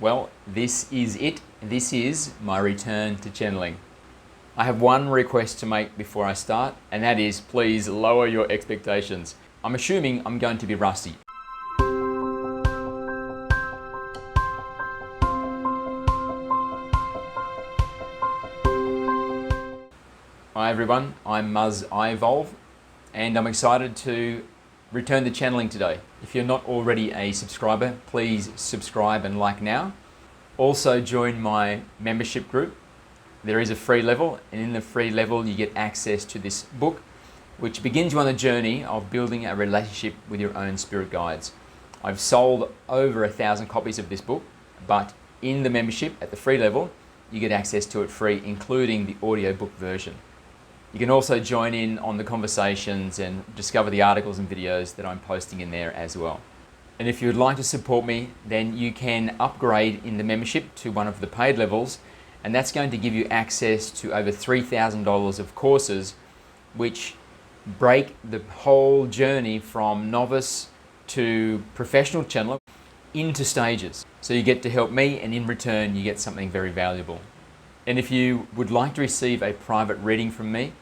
Well, this is it. This is my return to channeling. I have one request to make before I start, and that is please lower your expectations. I'm assuming I'm going to be rusty. Hi everyone, I'm Muzz iEvolv, and I'm excited to return to channeling today. If you're not already a subscriber, please subscribe and like now. Also join my membership group. There is a free level, and in the free level you get access to this book, which begins you on the journey of building a relationship with your own spirit guides. I've sold over 1,000 copies of this book, but in the membership at the free level, you get access to it free, including the audiobook version. You can also join in on the conversations and discover the articles and videos that I'm posting in there as well. And if you'd like to support me, then you can upgrade in the membership to one of the paid levels, and that's going to give you access to over $3,000 of courses which break the whole journey from novice to professional channeler into stages. So you get to help me, and in return you get something very valuable. And if you would like to receive a private reading from me,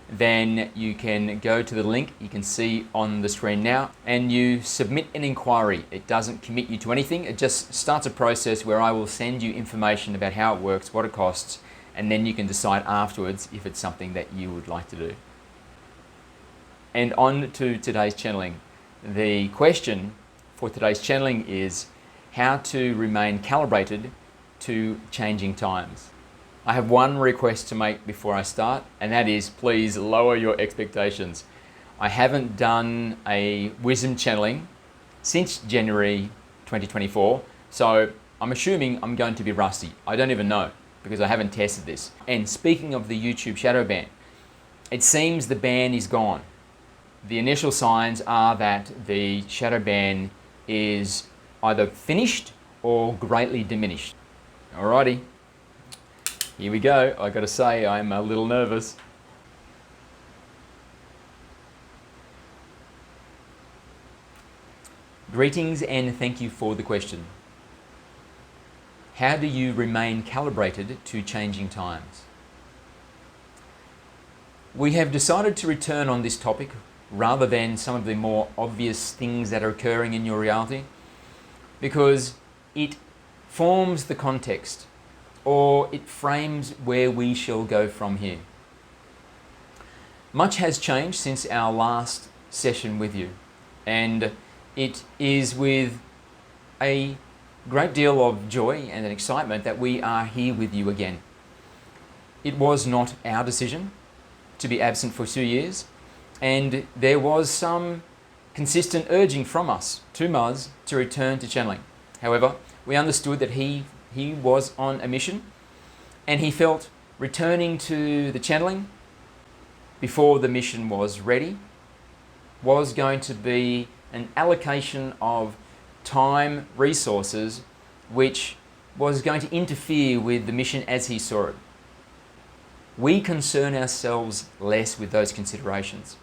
then you can go to the link you can see on the screen now, and you submit an inquiry. It doesn't commit you to anything. It just starts a process where I will send you information about how it works, what it costs, and then you can decide afterwards if it's something that you would like to do. And on to today's channeling. The question for today's channeling is how to remain calibrated to changing times. I have one request to make before I start, and that is please lower your expectations. I haven't done a wisdom channeling since January 2024, so I'm assuming I'm going to be rusty. I don't even know, because I haven't tested this. And speaking of the YouTube shadow ban, it seems the ban is gone. The initial signs are that the shadow ban is either finished or greatly diminished. Alrighty. Here we go. I gotta say, I'm a little nervous. Greetings and thank you for the question. How do you remain calibrated to changing times? We have decided to return on this topic rather than some of the more obvious things that are occurring in your reality, because it forms the context, or it frames where we shall go from here. Much has changed since our last session with you, and it is with a great deal of joy and an excitement that we are here with you again. It was not our decision to be absent for 2 years, and there was some consistent urging from us to Muzz to return to channeling. However, we understood that he was on a mission, and he felt returning to the channeling before the mission was ready was going to be an allocation of time, resources, which was going to interfere with the mission as he saw it. We concern ourselves less with those considerations.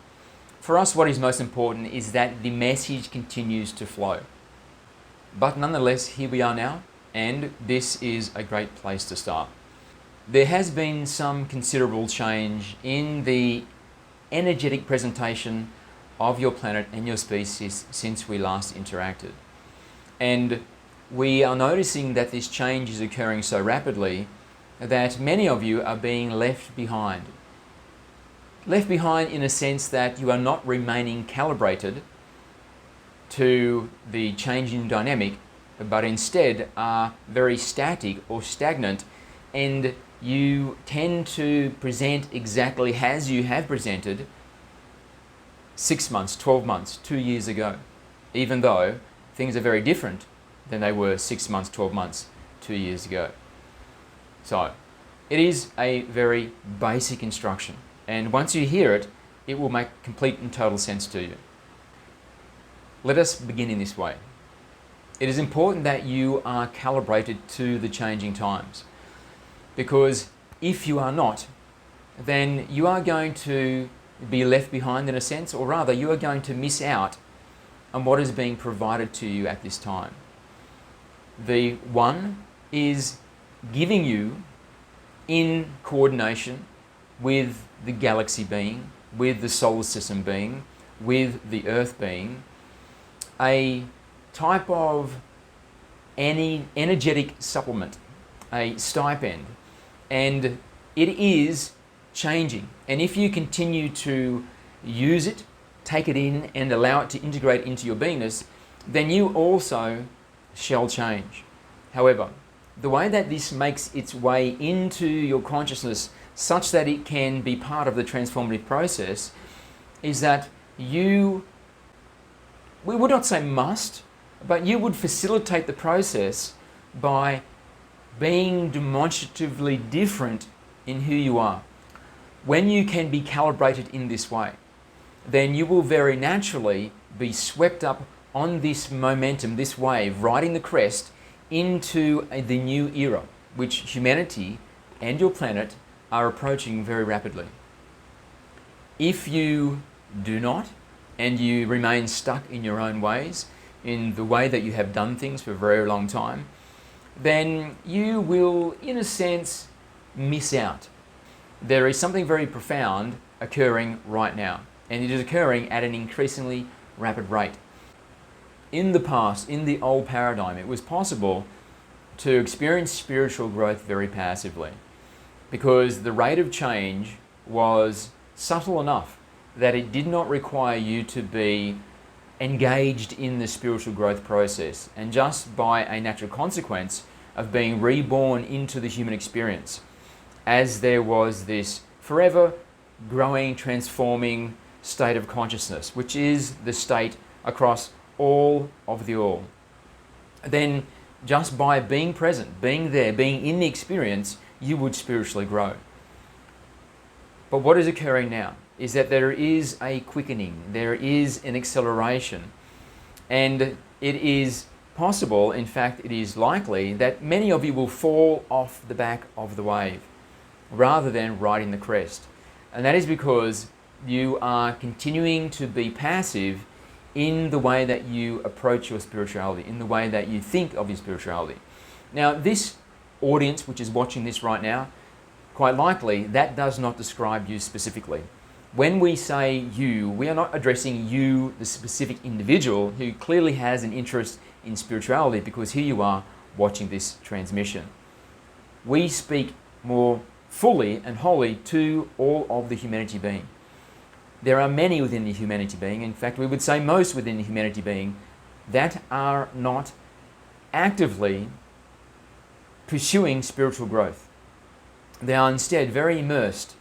For us, what is most important is that the message continues to flow. But nonetheless, here we are now, and this is a great place to start. There has been some considerable change in the energetic presentation of your planet and your species since we last interacted. And we are noticing that this change is occurring so rapidly that many of you are being left behind. Left behind in a sense that you are not remaining calibrated to the changing dynamic, but instead are very static or stagnant, and you tend to present exactly as you have presented 6 months, 12 months, 2 years ago, even though things are very different than they were 6 months, 12 months, 2 years ago. So it is a very basic instruction, and once you hear it, it will make complete and total sense to you. Let us begin in this way. It is important that you are calibrated to the changing times, because if you are not, then you are going to be left behind in a sense, or rather you are going to miss out on what is being provided to you at this time. The one is giving you, in coordination with the galaxy being, with the solar system being, with the earth being, a type of any energetic supplement, a stipend, and it is changing. And if you continue to use it, take it in, and allow it to integrate into your beingness, then you also shall change. However, the way that this makes its way into your consciousness such that it can be part of the transformative process is that you, we would not say must, but you would facilitate the process by being demonstratively different in who you are. When you can be calibrated in this way, then you will very naturally be swept up on this momentum, this wave, riding the crest into the new era, which humanity and your planet are approaching very rapidly. If you do not, and you remain stuck in your own ways, in the way that you have done things for a very long time, then you will, in a sense, miss out. There is something very profound occurring right now, and it is occurring at an increasingly rapid rate. In the past, in the old paradigm, it was possible to experience spiritual growth very passively because the rate of change was subtle enough that it did not require you to be engaged in the spiritual growth process, and just by a natural consequence of being reborn into the human experience, as there was this forever growing, transforming state of consciousness, which is the state across all of the all. Then just by being present, being there, being in the experience, you would spiritually grow. But what is occurring now is that there is a quickening, there is an acceleration, and it is possible, in fact it is likely, that many of you will fall off the back of the wave rather than riding the crest. And that is because you are continuing to be passive in the way that you approach your spirituality, in the way that you think of your spirituality. Now, this audience which is watching this right now, quite likely that does not describe you specifically. When we say you, we are not addressing you, the specific individual who clearly has an interest in spirituality, because here you are watching this transmission. We speak more fully and wholly to all of the humanity being. There are many within the humanity being, in fact we would say most within the humanity being, that are not actively pursuing spiritual growth. They are instead very immersed,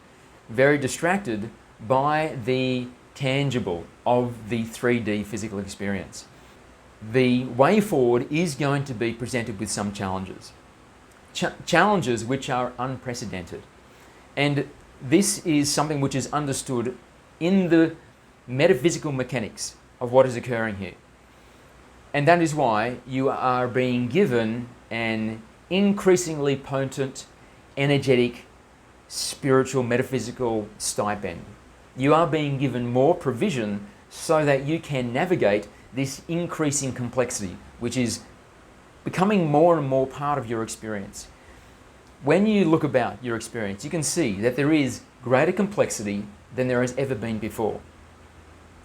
very distracted by the tangible of the 3D physical experience. The way forward is going to be presented with some challenges. Challenges which are unprecedented. And this is something which is understood in the metaphysical mechanics of what is occurring here. And that is why you are being given an increasingly potent, energetic, spiritual, metaphysical stipend. You are being given more provision so that you can navigate this increasing complexity, which is becoming more and more part of your experience. When you look about your experience, you can see that there is greater complexity than there has ever been before.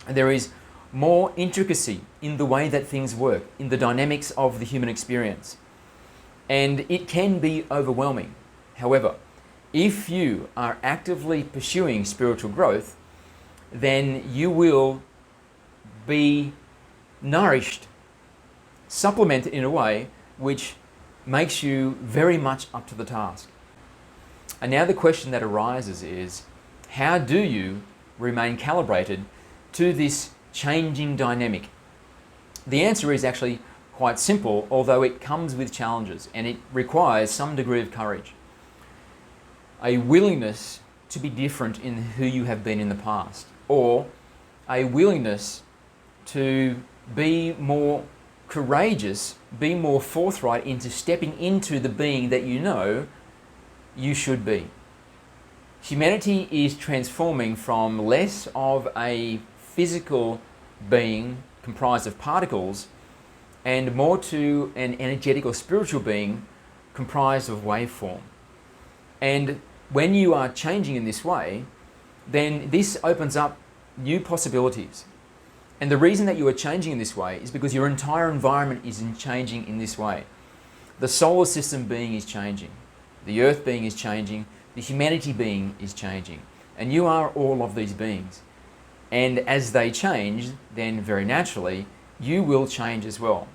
And there is more intricacy in the way that things work, in the dynamics of the human experience. And it can be overwhelming. However, if you are actively pursuing spiritual growth, then you will be nourished, supplemented in a way which makes you very much up to the task. And now the question that arises is, how do you remain calibrated to this changing dynamic? The answer is actually quite simple, although it comes with challenges and it requires some degree of courage. A willingness to be different in who you have been in the past, or a willingness to be more courageous, be more forthright into stepping into the being that you know you should be. Humanity is transforming from less of a physical being comprised of particles and more to an energetic or spiritual being comprised of waveform. And when you are changing in this way, then this opens up new possibilities. And the reason that you are changing in this way is because your entire environment is changing in this way. The solar system being is changing, the earth being is changing, the humanity being is changing, and you are all of these beings. And as they change, then very naturally, you will change as well.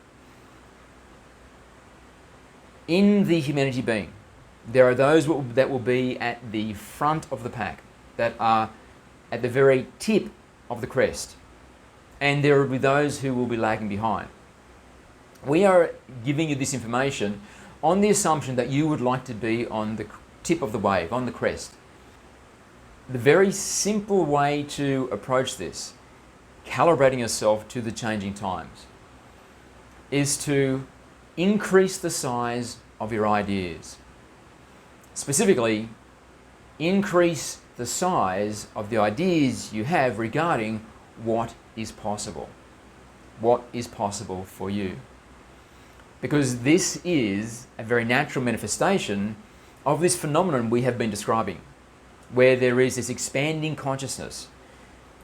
In the humanity being, there are those that will be at the front of the pack, that are at the very tip of the crest, and there will be those who will be lagging behind. We are giving you this information on the assumption that you would like to be on the tip of the wave, on the crest. The very simple way to approach this, calibrating yourself to the changing times, is to increase the size of your ideas. Specifically, increase the size of the ideas you have regarding what is possible. What is possible for you. Because this is a very natural manifestation of this phenomenon we have been describing, where there is this expanding consciousness,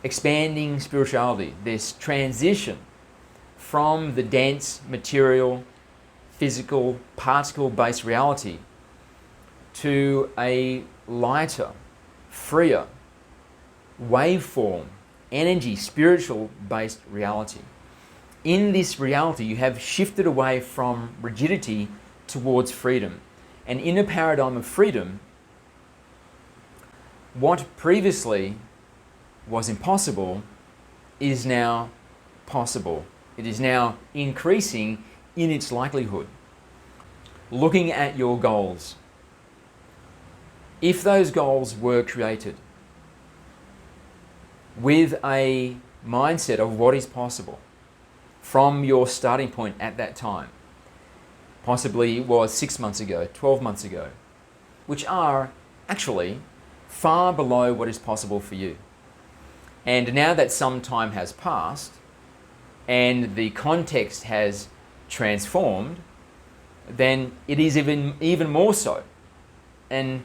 expanding spirituality, this transition from the dense, material, physical, particle-based reality to a lighter, freer, waveform, energy, spiritual-based reality. In this reality, you have shifted away from rigidity towards freedom. And in a paradigm of freedom, what previously was impossible is now possible. It is now increasing in its likelihood. Looking at your goals. If those goals were created with a mindset of what is possible from your starting point at that time, possibly it was 6 months ago, 12 months ago, which are actually far below what is possible for you. And now that some time has passed and the context has transformed, then it is even more so an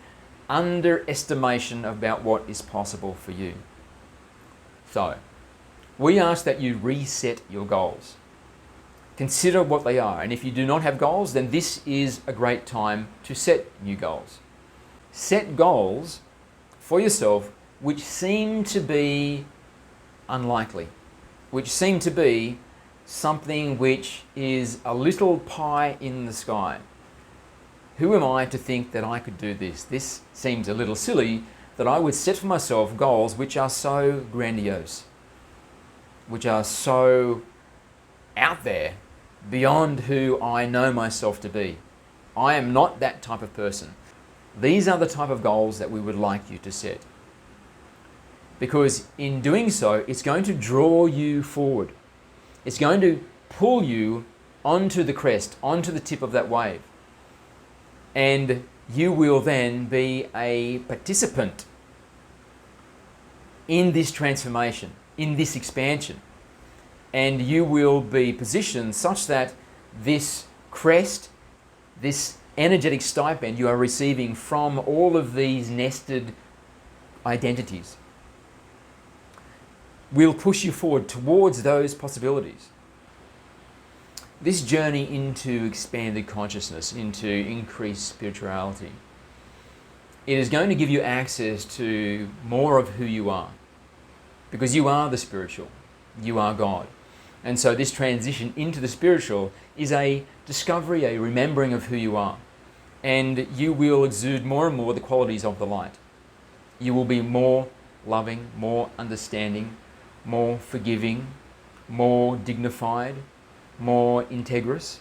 underestimation about what is possible for you. So, we ask that you reset your goals. Consider what they are, and if you do not have goals, then this is a great time to set new goals. Set goals for yourself which seem to be unlikely, which seem to be something which is a little pie in the sky. Who am I to think that I could do this? This seems a little silly that I would set for myself goals which are so grandiose, which are so out there, beyond who I know myself to be. I am not that type of person. These are the type of goals that we would like you to set. Because in doing so, it's going to draw you forward. It's going to pull you onto the crest, onto the tip of that wave. And you will then be a participant in this transformation, in this expansion. And you will be positioned such that this crest, this energetic stipend you are receiving from all of these nested identities will push you forward towards those possibilities. This journey into expanded consciousness, into increased spirituality, it is going to give you access to more of who you are. Because you are the spiritual, you are God. And so this transition into the spiritual is a discovery, a remembering of who you are. And you will exude more and more the qualities of the light. You will be more loving, more understanding, more forgiving, more dignified, more integrous.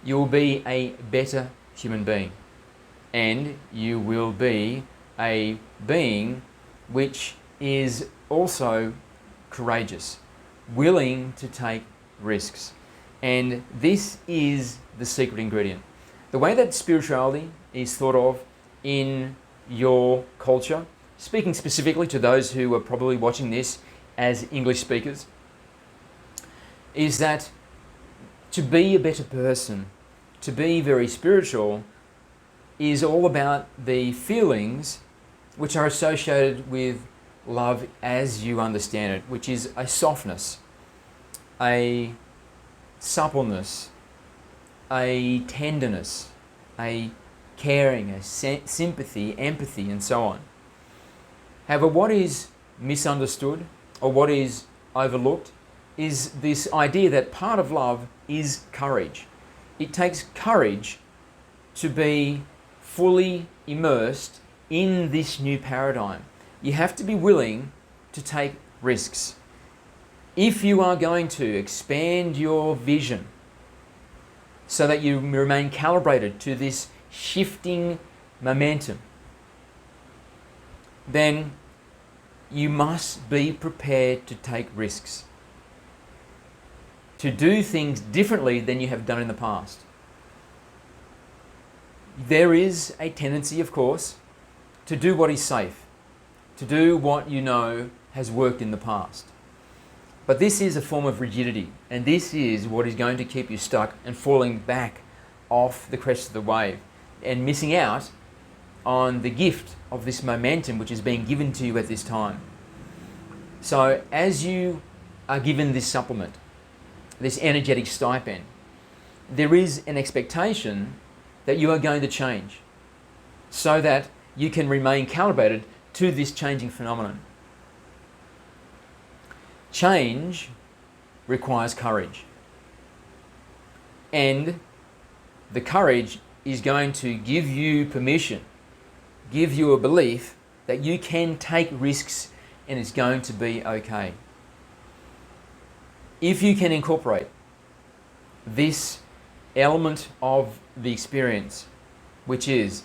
You will be a better human being. And you will be a being which is also courageous, willing to take risks. And this is the secret ingredient. The way that spirituality is thought of in your culture, speaking specifically to those who are probably watching this as English speakers, is that To be a better person, to be very spiritual, is all about the feelings which are associated with love as you understand it, which is a softness, a suppleness, a tenderness, a caring, a sympathy, empathy, and so on. However, what is misunderstood or what is overlooked is this idea that part of love is courage. It takes courage to be fully immersed in this new paradigm. You have to be willing to take risks. If you are going to expand your vision so that you remain calibrated to this shifting momentum, then you must be prepared to take risks, to do things differently than you have done in the past. There is a tendency, of course, to do what is safe, to do what you know has worked in the past. But this is a form of rigidity, and this is what is going to keep you stuck and falling back off the crest of the wave and missing out on the gift of this momentum which is being given to you at this time. So as you are given this supplement, this energetic stipend, there is an expectation that you are going to change so that you can remain calibrated to this changing phenomenon. Change requires courage. And the courage is going to give you permission, give you a belief that you can take risks and it's going to be okay. If you can incorporate this element of the experience, which is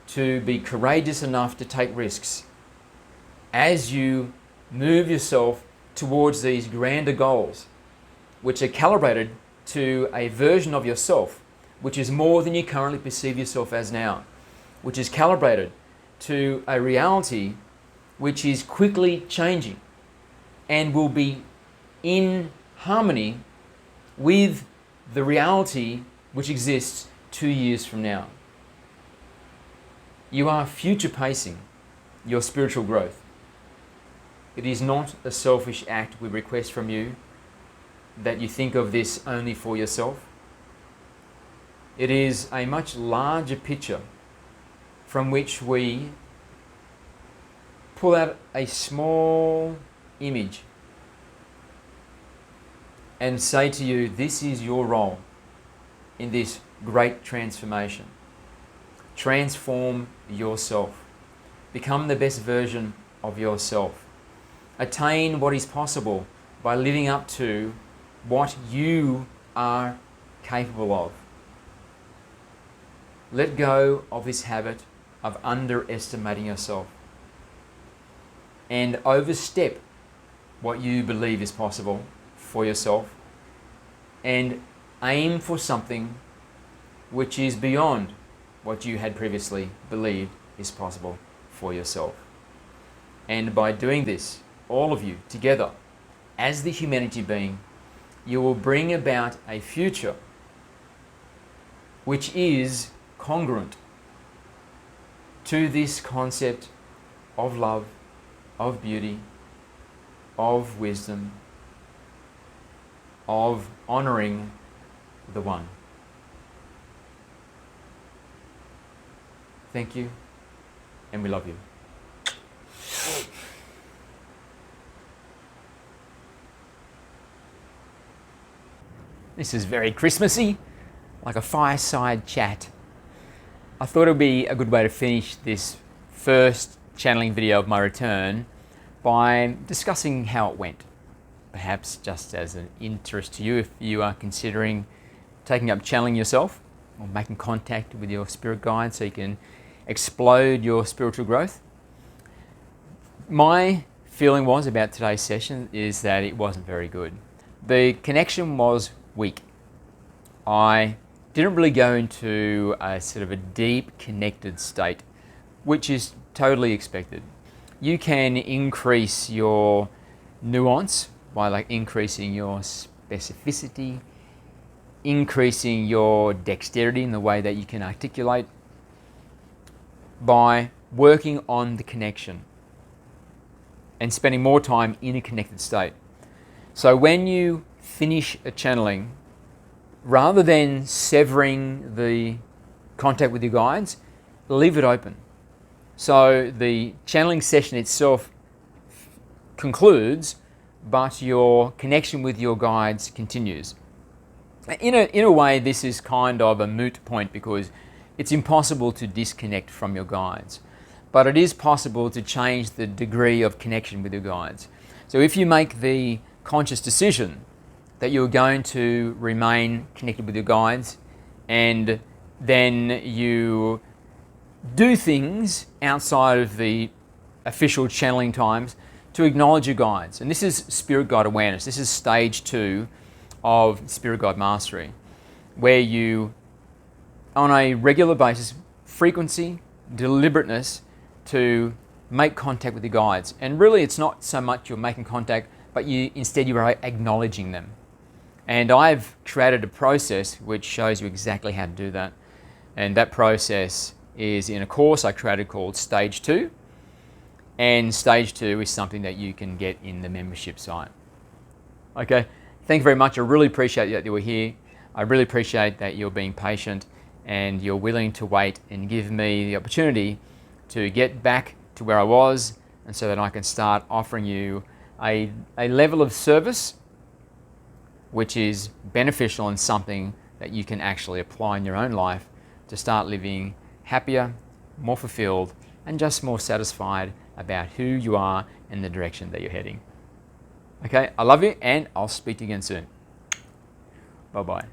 to be courageous enough to take risks as you move yourself towards these grander goals, which are calibrated to a version of yourself which is more than you currently perceive yourself as now, which is calibrated to a reality which is quickly changing and will be in harmony with the reality which exists 2 years from now. You are future pacing your spiritual growth. It is not a selfish act we request from you that you think of this only for yourself. It is a much larger picture from which we pull out a small image and say to you, this is your role in this great transformation. Transform yourself. Become the best version of yourself. Attain what is possible by living up to what you are capable of. Let go of this habit of underestimating yourself and overstep what you believe is possible for yourself and aim for something which is beyond what you had previously believed is possible for yourself. And by doing this, all of you together, as the humanity being, you will bring about a future which is congruent to this concept of love, of beauty, of wisdom, of honoring the One. Thank you, and we love you. This is very Christmassy, like a fireside chat. I thought it would be a good way to finish this first channeling video of my return by discussing how it went. Perhaps just as an interest to you if you are considering taking up channeling yourself or making contact with your spirit guide so you can explode your spiritual growth. My feeling was about today's session is that it wasn't very good. The connection was weak. I didn't really go into a sort of a deep connected state, which is totally expected. You can increase your nuance by increasing your specificity increasing your dexterity in the way that you can articulate by working on the connection and spending more time in a connected state. So when you finish a channeling, rather than severing the contact with your guides, leave it open. So the channeling session itself concludes, but your connection with your guides continues. In a way, this is kind of a moot point because it's impossible to disconnect from your guides. But it is possible to change the degree of connection with your guides. So if you make the conscious decision that you're going to remain connected with your guides, and then you do things outside of the official channeling times to acknowledge your guides. And this is spirit guide awareness. This is stage 2 of spirit guide mastery, where you, on a regular basis, frequency, deliberateness, to make contact with your guides. And really it's not so much you're making contact, but instead you are acknowledging them. And I've created a process which shows you exactly how to do that. And that process is in a course I created called Stage 2. And Stage 2 is something that you can get in the membership site. Okay, thank you very much. I really appreciate that you were here. I really appreciate that you're being patient and you're willing to wait and give me the opportunity to get back to where I was, and so that I can start offering you a level of service which is beneficial and something that you can actually apply in your own life to start living happier, more fulfilled, and just more satisfied about who you are and the direction that you're heading. Okay, I love you, and I'll speak to you again soon. Bye-bye.